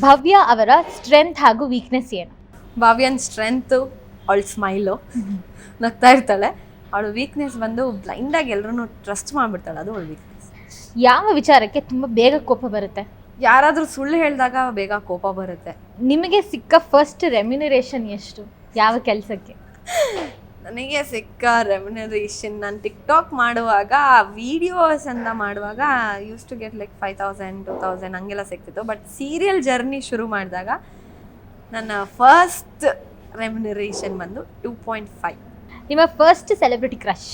ಭವ್ಯ ಅವರ ಸ್ಟ್ರೆಂತ್ ಹಾಗೂ ವೀಕ್ನೆಸ್ ಏನು? ಭಾವ್ಯನ್ ಸ್ಟ್ರೆಂತು ಅವಳ ಸ್ಮೈಲು, ನಗ್ತಾ ಇರ್ತಾಳೆ. ಅವಳ ವೀಕ್ನೆಸ್ ಬಂದು ಬ್ಲೈಂಡಾಗಿ ಎಲ್ಲರೂ ಟ್ರಸ್ಟ್ ಮಾಡಿಬಿಡ್ತಾಳೆ, ಅದು ಅವಳ ವೀಕ್ನೆಸ್. ಯಾವ ವಿಚಾರಕ್ಕೆ ತುಂಬ ಬೇಗ ಕೋಪ ಬರುತ್ತೆ? ಯಾರಾದರೂ ಸುಳ್ಳು ಹೇಳಿದಾಗ ಬೇಗ ಕೋಪ ಬರುತ್ತೆ. ನಿಮಗೆ ಸಿಕ್ಕ ಫಸ್ಟ್ ರೆಮ್ಯುನರೇಷನ್ ಎಷ್ಟು? ಯಾವ ಕೆಲಸಕ್ಕೆ? ನನಗೆ ಸಿಕ್ಕ ರೆಮ್ಯುನರೇಷನ್ ನಾನು ಟಿಕ್ಟಾಕ್ ಮಾಡುವಾಗ ವೀಡಿಯೋಸ್ ಅಂತ ಮಾಡುವಾಗ ಯೂಸ್ ಟು ಗೆಟ್ ಲೈಕ್ 5000 2000 ಹಂಗೆಲ್ಲ ಸಿಗ್ತಿತ್ತು. ಬಟ್ ಸೀರಿಯಲ್ ಜರ್ನಿ ಶುರು ಮಾಡಿದಾಗ ನನ್ನ ಫಸ್ಟ್ ರೆಮ್ಯುನರೇಷನ್ ಬಂದು 2.5. ನಿಮ್ಮ ಫಸ್ಟ್ ಸೆಲೆಬ್ರಿಟಿ ಕ್ರಶ್?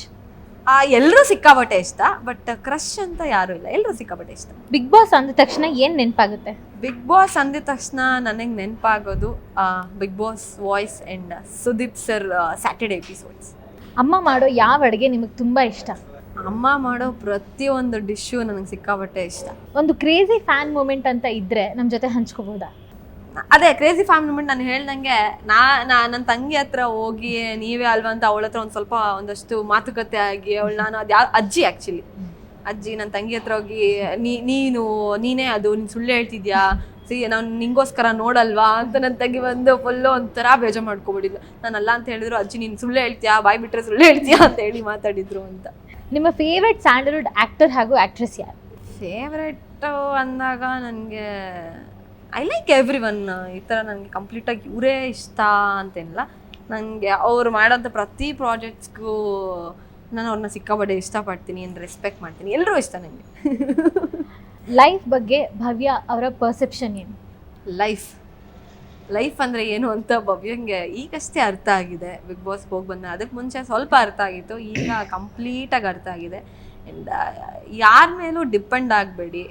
ಎಲ್ಲರೂ ಸಿಕ್ಕಾಪಟ್ಟೆ ಇಷ್ಟ, ಬಟ್ ಕ್ರಶ್ ಅಂತ ಯಾರೂ ಇಲ್ಲ, ಎಲ್ಲರೂ ಸಿಕ್ಕಾಪಟ್ಟೆ ಇಷ್ಟ. ಬಿಗ್ ಬಾಸ್ ಅಂದ ತಕ್ಷಣ ಏನು ನೆನಪಾಗುತ್ತೆ? ಬಿಗ್ ಬಾಸ್ ಅಂದಿದ ತಕ್ಷಣ ನನಗೆ ನೆನಪಾಗೋದು Bigg Boss voice and Sudeep sir Saturday episodes. ಅಮ್ಮ ಮಾಡೋ ಯಾವ ಅಡುಗೆ ನಿಮಗೆ ತುಂಬ ಇಷ್ಟ? ಅಮ್ಮ ಮಾಡೋ ಪ್ರತಿಯೊಂದು ಡಿಶ್ಶು ನನಗೆ ಸಿಕ್ಕಾಪಟ್ಟೆ ಇಷ್ಟ. ಒಂದು ಕ್ರೇಜಿ ಫ್ಯಾನ್ ಮೂಮೆಂಟ್ ಅಂತ ಇದ್ದರೆ ನಮ್ಮ ಜೊತೆ ಹಂಚ್ಕೋಬೋದಾ? ಅದೇ ಕ್ರೇಜಿ ಫ್ಯಾನ್ ಮೂಮೆಂಟ್ ನಾನು ಹೇಳ್ದಂಗೆ ನನ್ನ ತಂಗಿ ಹತ್ರ ಹೋಗಿ ನೀವೇ ಅಲ್ವಾ ಅಂತ ಅವಳ ಹತ್ರ ಒಂದಷ್ಟು ಮಾತುಕತೆ ಆಗಿ ನಾನು ಅದು ಅಜ್ಜಿ ಆ್ಯಕ್ಚುಲಿ ಅಜ್ಜಿ ನನ್ನ ತಂಗಿ ಹತ್ರ ಹೋಗಿ ನೀನೇ ಅದು ನೀನು ಸುಳ್ಳು ಹೇಳ್ತಿದ್ಯಾ, ನಾನು ನಿಂಗೋಸ್ಕರ ನೋಡಲ್ವಾ ಅಂತ ನನ್ನ ತಂಗಿ ಬಂದು ಫುಲ್ಲು ಒಂಥರ ಬೇಜಾರು ಮಾಡ್ಕೊಬಿಟ್ಟಿದ್ಲು. ನಾನಲ್ಲ ಅಂತ ಹೇಳಿದ್ರು, ಅಜ್ಜಿ ನೀನು ಸುಳ್ಳು ಹೇಳ್ತೀಯಾ, ಬಾಯ್ ಬಿಟ್ಟರೆ ಸುಳ್ಳು ಹೇಳ್ತೀಯಾ ಅಂತ ಹೇಳಿ ಮಾತಾಡಿದ್ರು ಅಂತ. ನಿಮ್ಮ ಫೇವ್ರೆಟ್ ಸ್ಯಾಂಡಲ್ವುಡ್ ಆ್ಯಕ್ಟರ್ ಹಾಗೂ ಆ್ಯಕ್ಟ್ರೆಸ್ ಯಾರು? ಫೇವ್ರೆಟ್ಟು ಅಂದಾಗ ನನಗೆ ಐ ಲೈಕ್ ಎವ್ರಿ ಒನ್. ಈ ಥರ ನನಗೆ ಕಂಪ್ಲೀಟಾಗಿ ಇವರೇ ಇಷ್ಟ ಅಂತೇನಿಲ್ಲ. ನನಗೆ ಅವ್ರು ಮಾಡೋಂಥ ಪ್ರತಿ ಪ್ರಾಜೆಕ್ಟ್ಸ್ಗೂ ನಾನು ಅವ್ರನ್ನ ಸಿಕ್ಕಾಪಟ್ಟೆ ಇಷ್ಟಪಡ್ತೀನಿ ಆ್ಯಂಡ್ ರೆಸ್ಪೆಕ್ಟ್ ಮಾಡ್ತೀನಿ. ಎಲ್ಲರೂ ಇಷ್ಟ ನನಗೆ. ಲೈಫ್ ಬಗ್ಗೆ ಭವ್ಯ ಅವರ ಪರ್ಸೆಪ್ಷನ್ ಏನು? ಲೈಫ್ ಅಂದರೆ ಏನು ಅಂತ ಭವ್ಯಂಗೆ ಈಗಷ್ಟೇ ಅರ್ಥ ಆಗಿದೆ. ಬಿಗ್ ಬಾಸ್ಗೆ ಹೋಗಿ ಬಂದ ಅದಕ್ಕೆ ಮುಂಚೆ ಸ್ವಲ್ಪ ಅರ್ಥ ಆಗಿತ್ತು, ಈಗ ಕಂಪ್ಲೀಟಾಗಿ ಅರ್ಥ ಆಗಿದೆ. ಆ್ಯಂಡ್ ಯಾರ ಮೇಲೂ ಡಿಪೆಂಡ್ ಆಗಬೇಡಿ.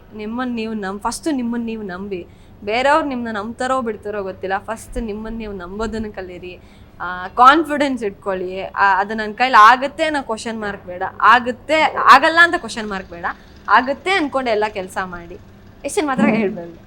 ಫಸ್ಟು ನಿಮ್ಮನ್ನು ನೀವು ನಂಬಿ. ಬೇರೆಯವ್ರು ನಿಮ್ಮನ್ನ ನಂಬ್ತಾರೋ ಬಿಡ್ತಾರೋ ಗೊತ್ತಿಲ್ಲ, ಫಸ್ಟ್ ನಿಮ್ಮನ್ನು ನೀವು ನಂಬೋದನ್ನು ಕಲೀರಿ. ಕಾನ್ಫಿಡೆನ್ಸ್ ಇಟ್ಕೊಳ್ಳಿ. ಅದು ನನ್ನ ಕೈಲಿ ಆಗುತ್ತೆ ಅನ್ನೋ ಕ್ವಶನ್ ಮಾರ್ಕ್ ಬೇಡ, ಆಗಲ್ಲ ಅಂತ ಕ್ವಶನ್ ಮಾರ್ಕ್ ಬೇಡ, ಆಗುತ್ತೆ ಅಂದ್ಕೊಂಡು ಎಲ್ಲ ಕೆಲಸ ಮಾಡಿ. ಎಷ್ಟನ್ನು ಮಾತ್ರ ಹೇಳ್ಬೇಡಿ.